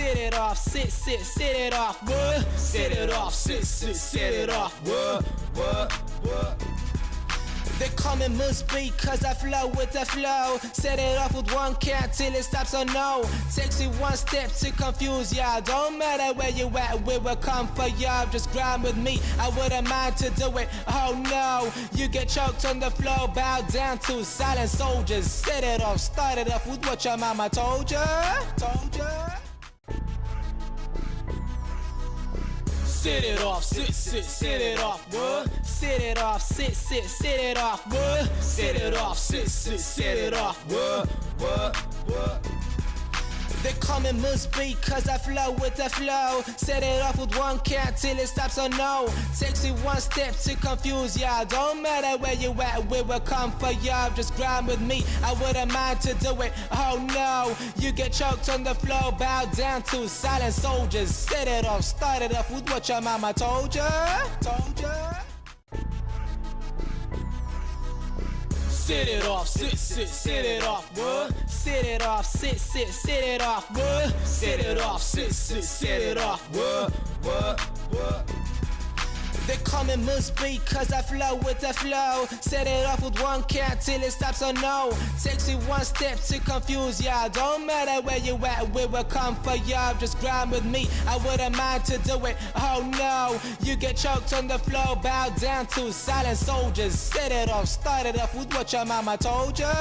Sit it off, sit it off, what? Sit it off, sit it off, what? The comment must be cause I flow with the flow. Set it off with one count till it stops, oh no. Takes you one step to confuse y'all. Don't matter where you at, we will come for y'all. Just grind with me, I wouldn't mind to do it. Oh no, you get choked on the floor. Bow down to silent soldiers. Set it off, start it off with what your mama told ya. Sit it off, sit it off, what? Sit it off, sit it off, what? Sit it off, sit it off, what? The comment must be cause I flow with the flow. Set it off with one count till it stops, oh no. Takes you one step to confuse y'all. Don't matter where you at, we will come for y'all. Just grind with me, I wouldn't mind to do it. Oh no, you get choked on the floor. Bow down to silent soldiers. Set it off, start it off with what your mama told ya. Sit it off, sit it off, what? Sit it off, sit it off, what? Sit it off, sit it off, what? The comment must be cause I flow with the flow. Set it off with one count till it stops, oh no. Takes you one step to confuse y'all. Don't matter where you at, we will come for y'all. Just grind with me, I wouldn't mind to do it. Oh no, you get choked on the floor. Bow down to silent soldiers. Set it off, start it off with what your mama told ya.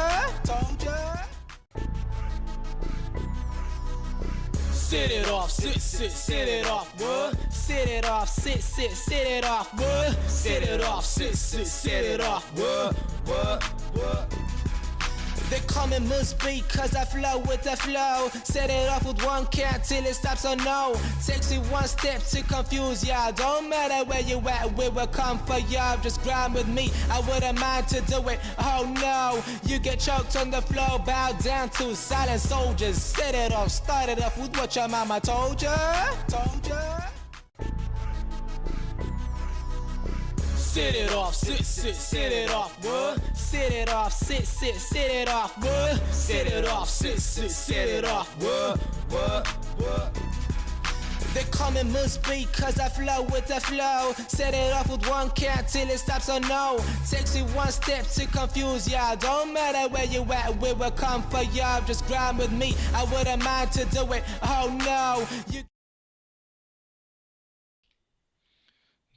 Sit it off, sit it off, what? Sit it off, sit it off, what? Sit it off, sit it off, what? The comment must be cause I flow with the flow. Set it off with one count till it stops, oh no. Takes you one step to confuse y'all. Don't matter where you at, we will come for y'all. Just grind with me, I wouldn't mind to do it. Oh no, you get choked on the floor. Bow down to silent soldiers. Set it off, start it off with what your mama told ya. Sit it off, sit it off, what? Sit it off, sit it off, what? Sit it off, sit it off, what? The comment must be cause I flow with the flow. Set it off with one count till it stops, oh no. Takes you one step to confuse y'all. Don't matter where you at, we will come for y'all. Just grind with me, I wouldn't mind to do it. Oh no, you.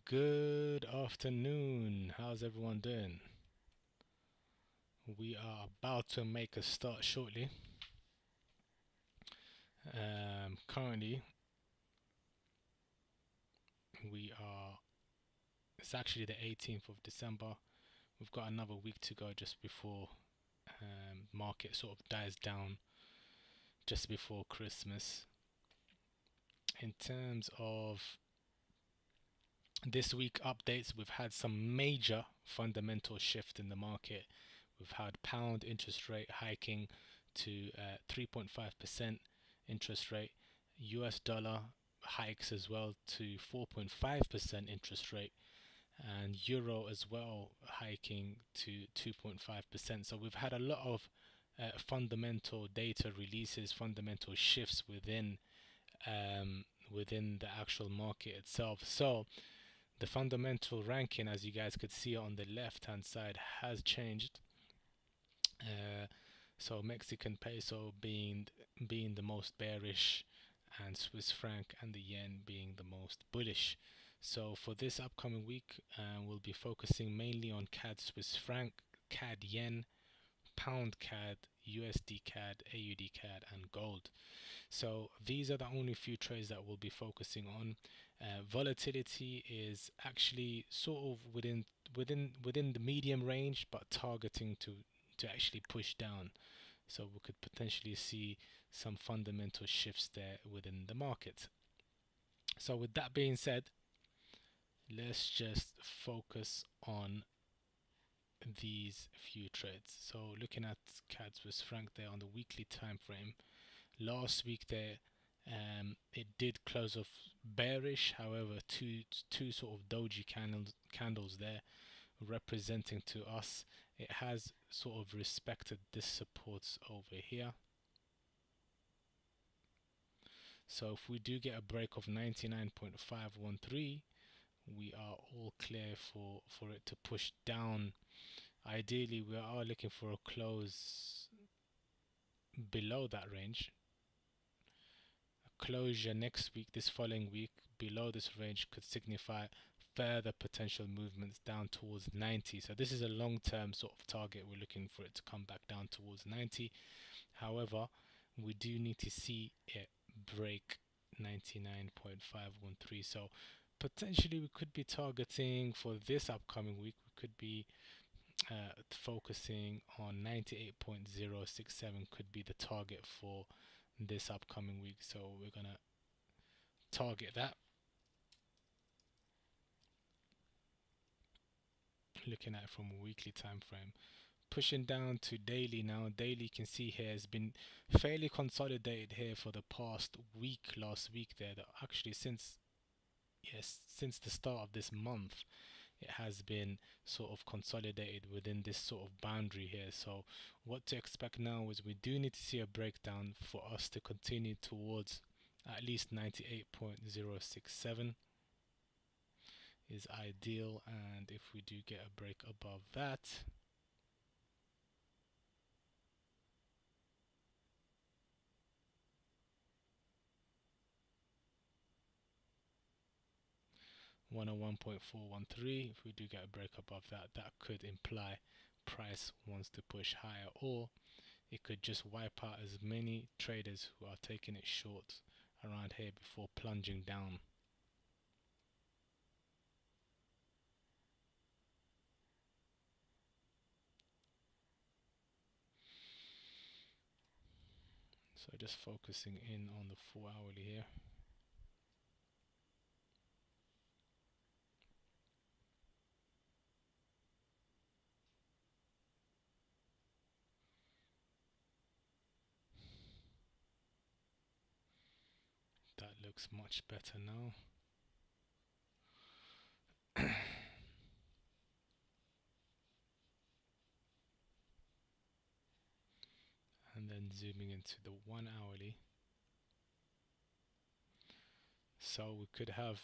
Good afternoon, how's everyone doing? We are about to make a start shortly. Currently it's actually the 18th of December. We've got another week to go just before market sort of dies down just before Christmas. In terms of this week updates, we've had some major fundamental shift in the market. We've had pound interest rate hiking to 3.5% interest rate. US dollar hikes as well to 4.5% interest rate, and euro as well hiking to 2.5%. So we've had a lot of fundamental data releases, fundamental shifts within the actual market itself. So the fundamental ranking, as you guys could see on the left hand side, has changed. So Mexican peso being the most bearish, and Swiss franc and the yen being the most bullish. So for this upcoming week, we'll be focusing mainly on CAD Swiss franc, CAD yen, pound CAD, USD CAD, AUD CAD, and gold. So these are the only few trades that we'll be focusing on. Volatility is actually sort of within the medium range, but targeting to actually push down. So we could potentially see some fundamental shifts there within the market. So with that being said, let's just focus on these few trades. So looking at CAD Swiss franc there on the weekly time frame, last week there it did close off bearish. However, two sort of doji candles there representing to us, it has sort of respected this supports over here. So if we do get a break of 99.513, we are all clear for it to push down. Ideally, we are looking for a close below that range. A closure next week, this following week, below this range could signify further potential movements down towards 90. So this is a long-term sort of target. We're looking for it to come back down towards 90. However, we do need to see it break 99.513. So potentially we could be targeting for this upcoming week, we could be focusing on 98.067 could be the target for this upcoming week. So we're gonna target that. Looking at it from a weekly time frame, pushing down to daily now. Daily, you can see here has been fairly consolidated here for the past week. Last week there, that actually since the start of this month, it has been sort of consolidated within this sort of boundary here. So what to expect now is we do need to see a breakdown for us to continue towards at least 98.067 is ideal, and if we do get a break above that, (101.413), if we do get a break above that, that could imply price wants to push higher, or it could just wipe out as many traders who are taking it short around here before plunging down. So just focusing in on the 4-hourly here. That looks much better now. And then zooming into the 1-hourly. So we could have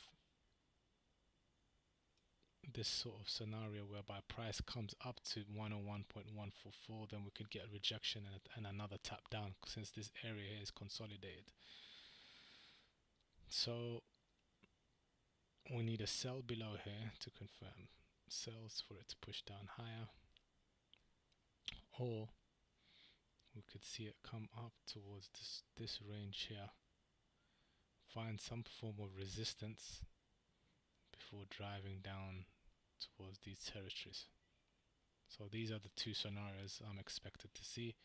this sort of scenario whereby price comes up to 101.144, then we could get a rejection and another tap down, since this area here is consolidated. So we need a sell below here to confirm sells for it to push down higher, or we could see it come up towards this range here, find some form of resistance before driving down towards these territories. So these are the two scenarios I'm expected to see.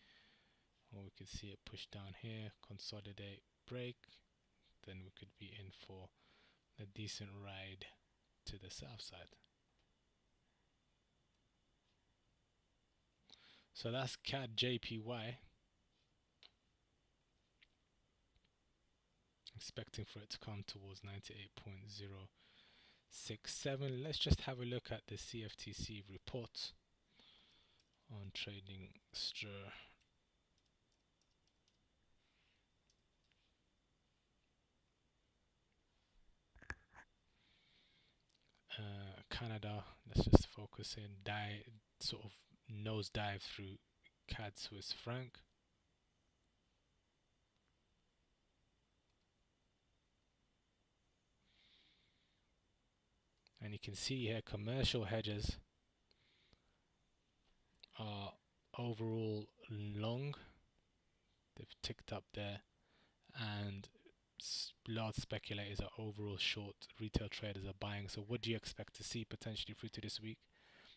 Or we could see it push down here, consolidate, break, then we could be in for a decent ride to the south side. So that's CAD JPY. Expecting for it to come towards 98.067. Let's just have a look at the CFTC report on trading stir. Canada, let's just focus in, sort of nosedive through CAD Swiss franc. And you can see here commercial hedges are overall long. They've ticked up there, and large speculators are overall short. Retail traders are buying. So what do you expect to see potentially through to this week?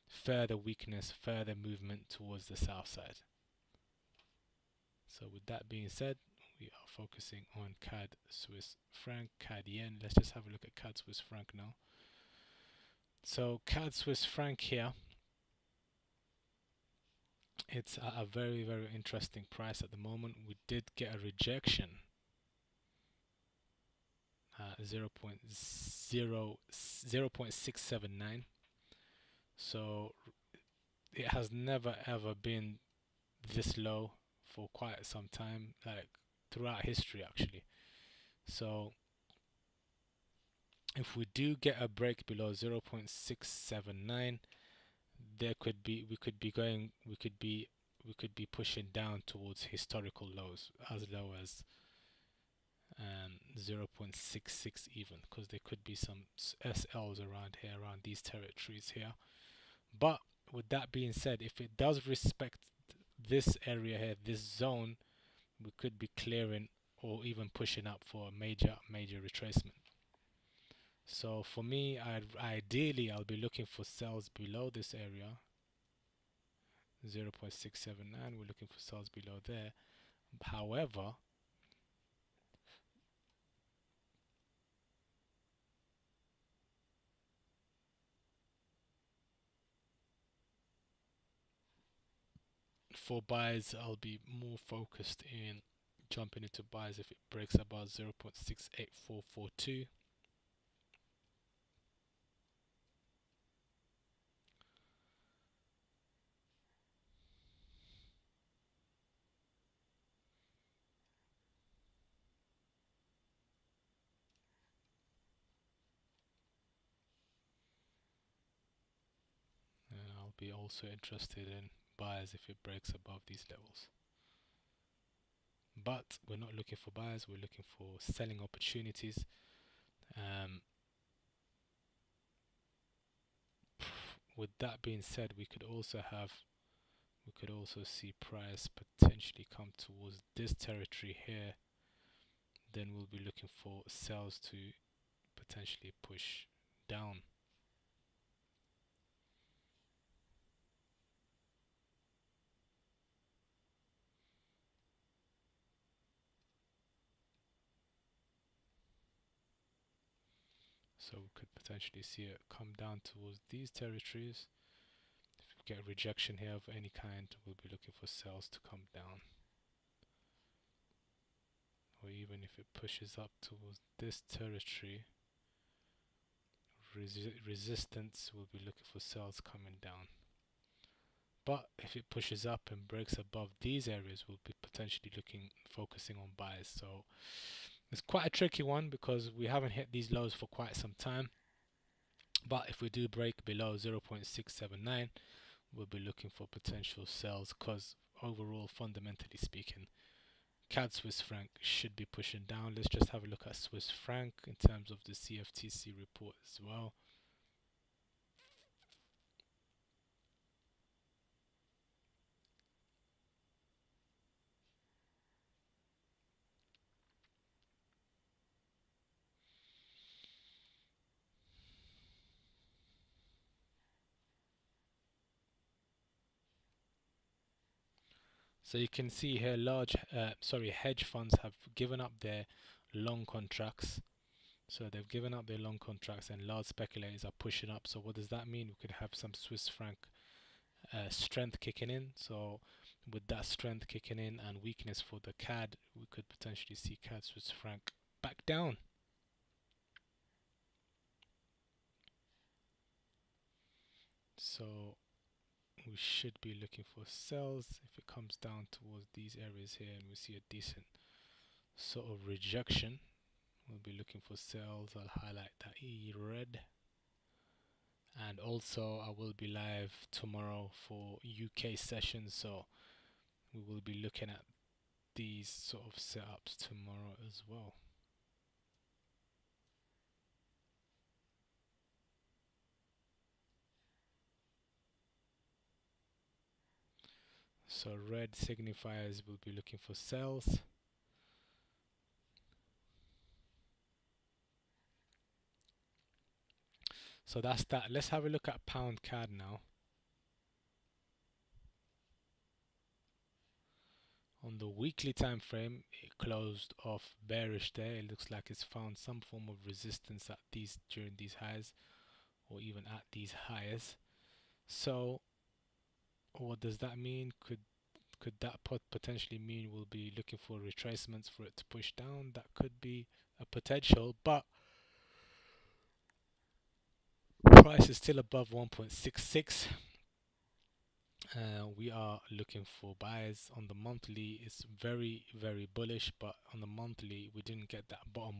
Further weakness, further movement towards the south side. So with that being said, we are focusing on CAD Swiss franc, CAD yen. Let's just have a look at CAD Swiss franc now. So CAD Swiss franc here, it's at a very, very interesting price at the moment. We did get a rejection, 0.679. So it has never ever been this low for quite some time, like throughout history actually. So if we do get a break below 0.679, there could be we could be pushing down towards historical lows as low as 0.66 even, because there could be some SLs around here, around these territories here. But with that being said, if it does respect this area here, this zone, we could be clearing or even pushing up for a major retracement. So for me, ideally I'll be looking for sales below this area, 0.679. We're looking for sales below there. However, for buys, I'll be more focused in jumping into buys if it breaks above 0.68442. And I'll be also interested in buys if it breaks above these levels. But we're not looking for buyers, we're looking for selling opportunities. Um, with that being said, we could also see price potentially come towards this territory here. Then we'll be looking for sales to potentially push down. So we could potentially see it come down towards these territories. If we get a rejection here of any kind, we'll be looking for sales to come down. Or even if it pushes up towards this territory, resistance, we'll be looking for sales coming down. But if it pushes up and breaks above these areas, we'll be potentially focusing on buys. So it's quite a tricky one because we haven't hit these lows for quite some time. But if we do break below 0.679, we'll be looking for potential sales, because overall, fundamentally speaking, CAD Swiss franc should be pushing down. Let's just have a look at Swiss franc in terms of the CFTC report as well. So you can see here hedge funds have given up their long contracts. So they've given up their long contracts and large speculators are pushing up. So what does that mean? We could have some Swiss franc strength kicking in. So with that strength kicking in and weakness for the CAD, we could potentially see CAD Swiss franc back down. So we should be looking for sells if it comes down towards these areas here and we see a decent sort of rejection. We'll be looking for sales. I'll highlight that red. And also I will be live tomorrow for UK sessions, so we will be looking at these sort of setups tomorrow as well. So red signifiers will be looking for sales. So that's that. Let's have a look at pound CAD now. On the weekly time frame, it closed off bearish there. It looks like it's found some form of resistance at during these highs, or even at these highs. So what does that mean? Could that potentially mean we'll be looking for retracements for it to push down? That could be a potential, but price is still above 1.66. We are looking for buys on the monthly. It's very bullish, but on the monthly we didn't get that bottom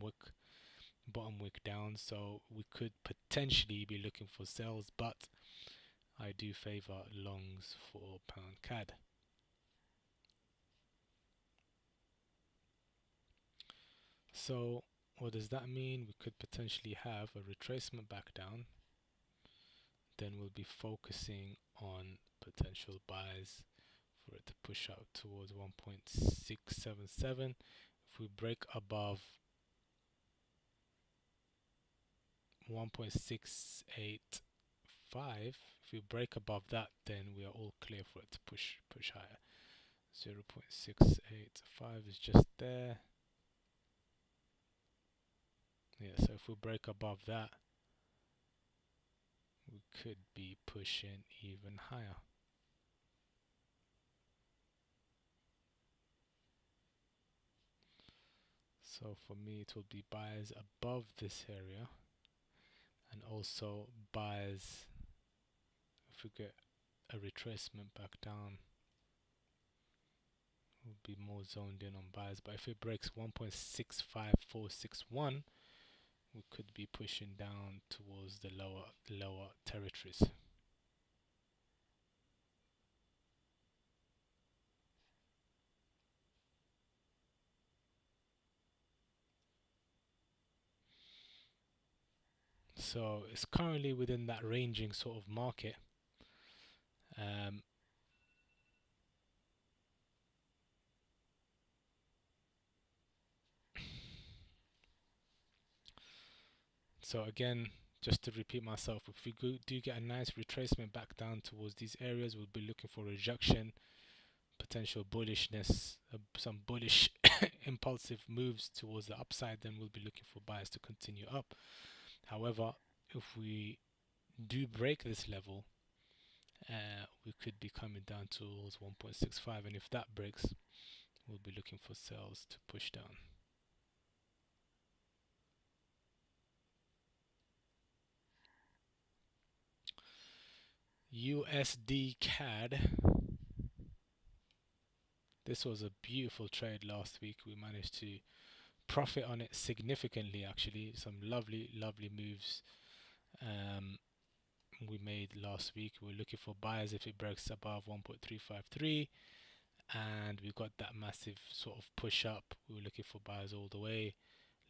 wick down, so we could potentially be looking for sales, but I do favor longs for pound CAD. So what does that mean? We could potentially have a retracement back down, then we'll be focusing on potential buys for it to push out towards 1.677. If we break above 1.685, if we break above that, then we are all clear for it to push higher. 0.685 is just there. Yeah, so if we break above that, we could be pushing even higher. So for me it will be buys above this area, and also buys if we get a retracement back down, we'll be more zoned in on buys. But if it breaks 1.65461, we could be pushing down towards the lower territories. So it's currently within that ranging sort of market. So again, just to repeat myself, if we do get a nice retracement back down towards these areas, we'll be looking for rejection, potential bullishness, some bullish impulsive moves towards the upside. Then we'll be looking for buyers to continue up. However, if we do break this level, we could be coming down towards 1.65, and if that breaks, we'll be looking for sales to push down. USD CAD. This was a beautiful trade last week. We managed to profit on it significantly, actually. Some lovely moves we made last week. We're looking for buyers if it breaks above 1.353, and we got that massive sort of push up. We were looking for buyers all the way.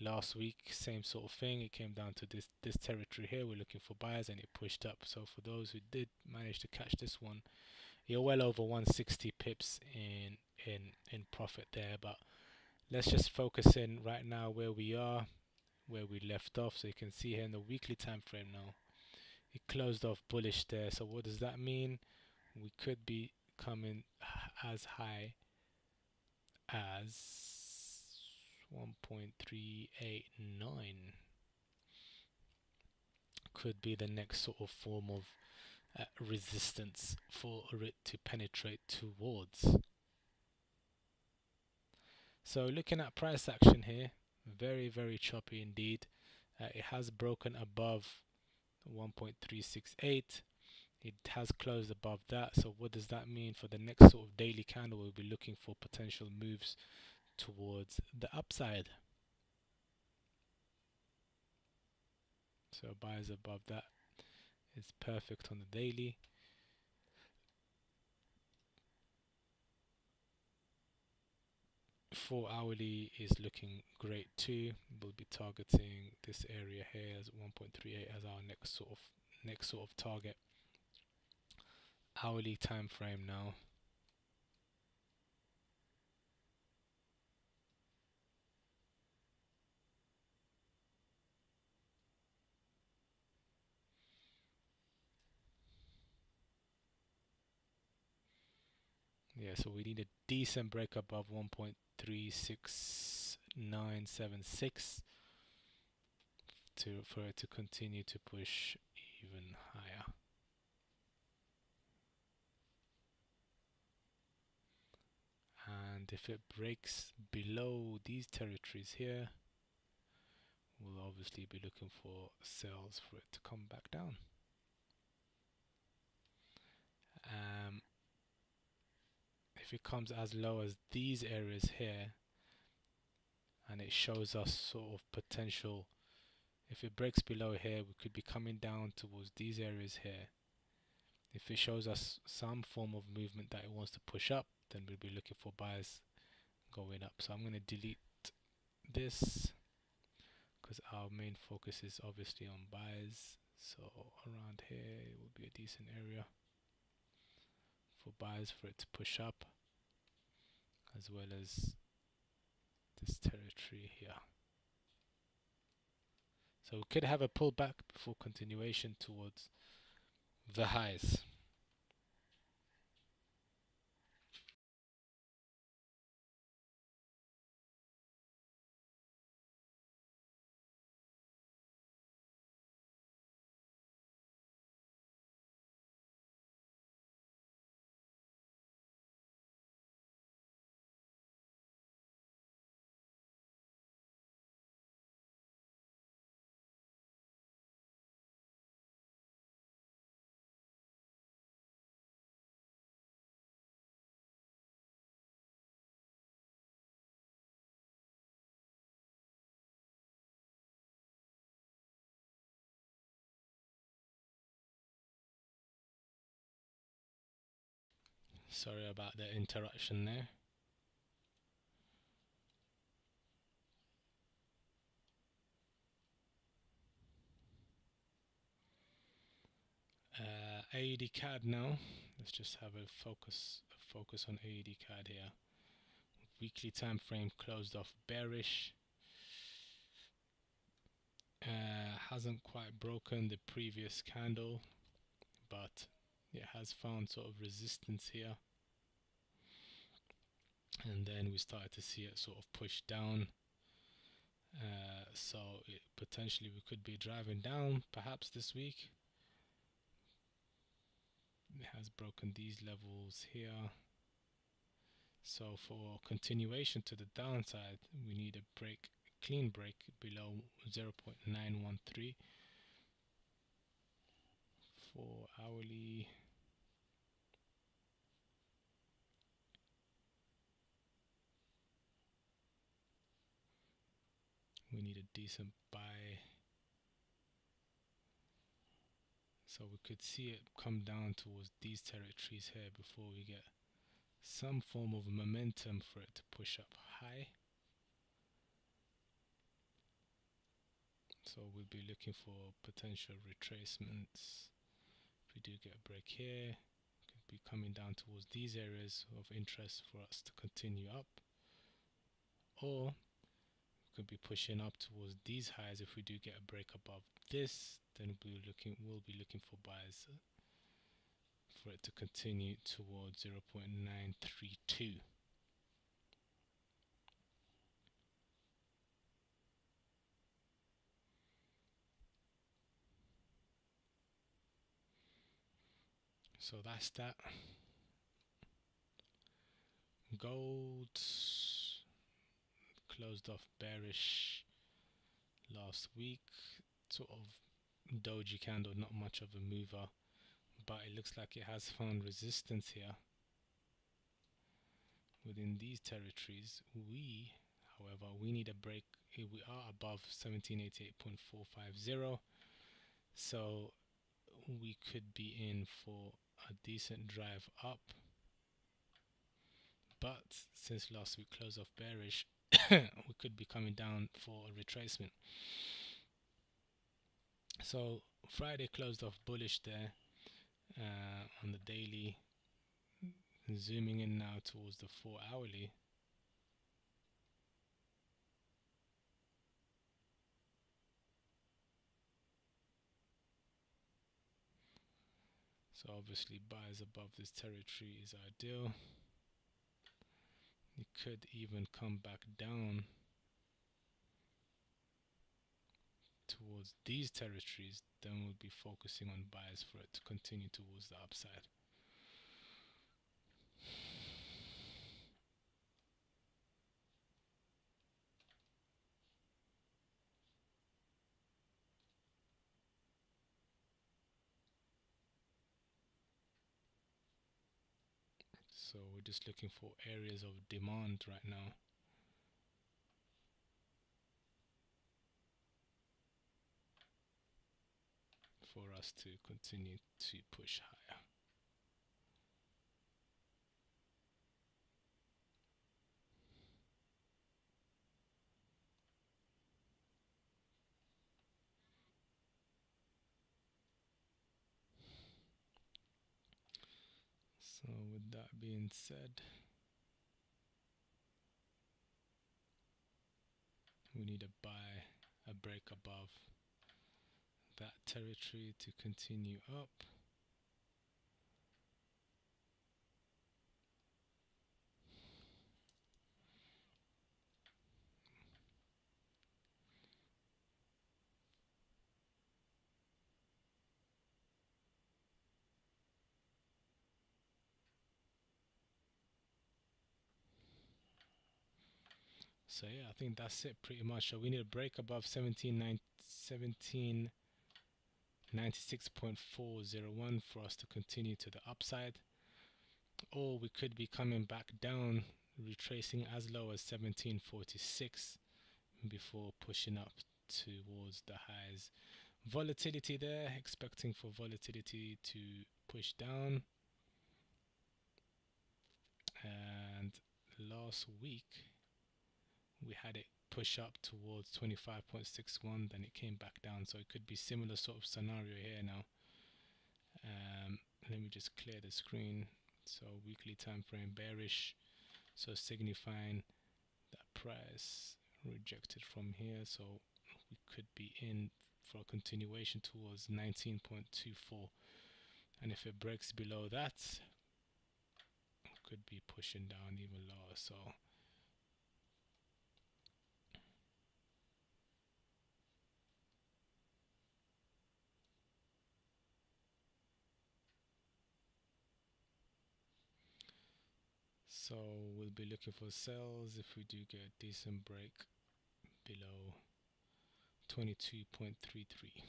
Last week, same sort of thing. It came down to this territory here. We're looking for buyers, and it pushed up. So for those who did manage to catch this one, you're well over 160 pips in profit there. But let's just focus in right now where we are, where we left off. So you can see here in the weekly time frame now, it closed off bullish there. So what does that mean? We could be coming as high as 1.389. Could be the next sort of form of resistance for it to penetrate towards. So looking at price action here, very choppy indeed. It has broken above 1.368. It has closed above that. So what does that mean for the next sort of daily candle? We'll be looking for potential moves towards the upside. So buyers above that is perfect on the daily. For hourly is looking great too. We'll be targeting this area here as 1.38 as our next sort of target. Hourly time frame now. Yeah, so we need a decent break above 1.36976 for it to continue to push even higher. And if it breaks below these territories here, we'll obviously be looking for sales for it to come back down. if it comes as low as these areas here, and it shows us sort of potential, if it breaks below here, we could be coming down towards these areas here. If it shows us some form of movement that it wants to push up, then we'll be looking for buyers going up. So I'm going to delete this because our main focus is obviously on buyers. So around here it will be a decent area for buyers for it to push up, as well as this territory here. So we could have a pullback before continuation towards the highs. Sorry about the interruption there. AUD CAD now. Let's just have a focus on AUD CAD here. Weekly time frame closed off bearish. Hasn't quite broken the previous candle, but it has found sort of resistance here, and then we started to see it sort of push down. So potentially we could be driving down perhaps this week. It has broken these levels here, so for continuation to the downside we need a break, clean break below 0.913 for hourly. We need a decent buy, so we could see it come down towards these territories here before we get some form of momentum for it to push up high. So we'll be looking for potential retracements. If we do get a break here, could be coming down towards these areas of interest for us to continue up, or could be pushing up towards these highs. If we do get a break above this, then we'll be looking for buyers for it to continue towards 0.932. So that's that. Gold closed off bearish last week, sort of doji candle, not much of a mover, but it looks like it has found resistance here within these territories. However, we need a break. We are above 1788.450, so we could be in for a decent drive up, but since last week closed off bearish, we could be coming down for a retracement. So Friday closed off bullish there on the daily. Zooming in now towards the 4-hourly. So obviously buys above this territory is ideal. It could even come back down towards these territories, then we'll be focusing on buys for it to continue towards the upside. So we're just looking for areas of demand right now. For us to continue to push higher. So with that being said, we need a buy, a break above that territory to continue up. So yeah, I think that's it pretty much. So we need a break above 1796.401 for us to continue to the upside, or we could be coming back down, retracing as low as 1746 before pushing up towards the highs. Volatility there, expecting for volatility to push down. And last week we had it push up towards 25.61, then it came back down, so it could be similar sort of scenario here now. Let me just clear the screen. So weekly time frame bearish, so signifying that price rejected from here, so we could be in for a continuation towards 19.24, and if it breaks below that, could be pushing down even lower. So we'll be looking for sells if we do get a decent break below 22.33.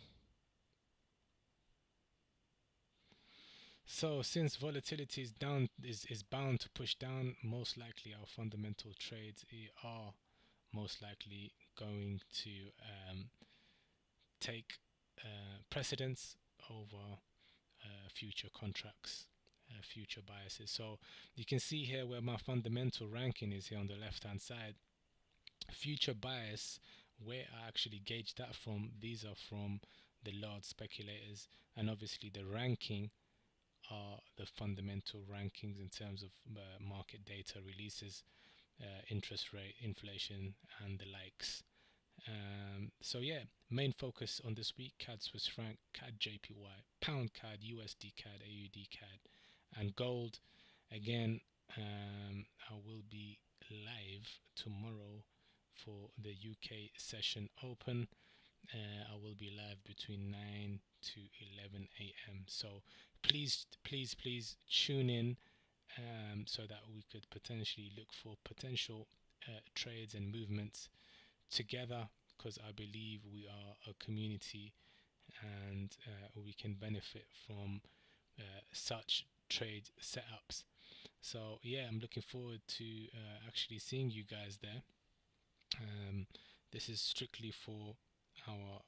So since volatility is down, is bound to push down, most likely our fundamental trades are most likely going to take precedence over future contracts, future biases. So you can see here where my fundamental ranking is here on the left hand side. Future bias, where I actually gauge that from, these are from the large speculators, and obviously the ranking are the fundamental rankings in terms of market data releases, interest rate, inflation, and the likes. So yeah, main focus on this week: CAD Swiss franc, CAD JPY, pound CAD, USD CAD, AUD CAD, and gold. Again, I will be live tomorrow for the UK session open. I will be live between 9 to 11 a.m. So please tune in, so that we could potentially look for potential trades and movements together, because I believe we are a community, and we can benefit from such trade setups. So yeah, I'm looking forward to actually seeing you guys there. This is strictly for our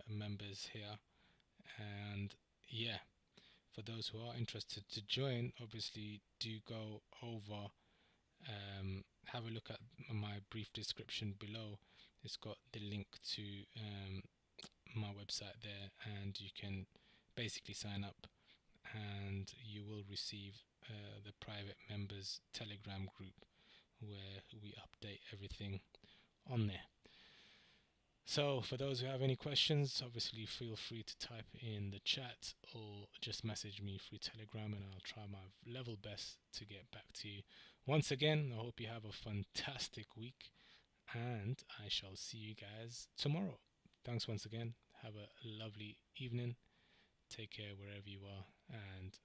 members here, and yeah, for those who are interested to join, obviously do go over, have a look at my brief description below. It's got the link to my website there, and you can basically sign up, and you will receive the private members Telegram group where we update everything on there. So for those who have any questions, obviously feel free to type in the chat or just message me through Telegram, and I'll try my level best to get back to you. Once again, I hope you have a fantastic week, and I shall see you guys tomorrow. Thanks once again. Have a lovely evening. Take care wherever you are, and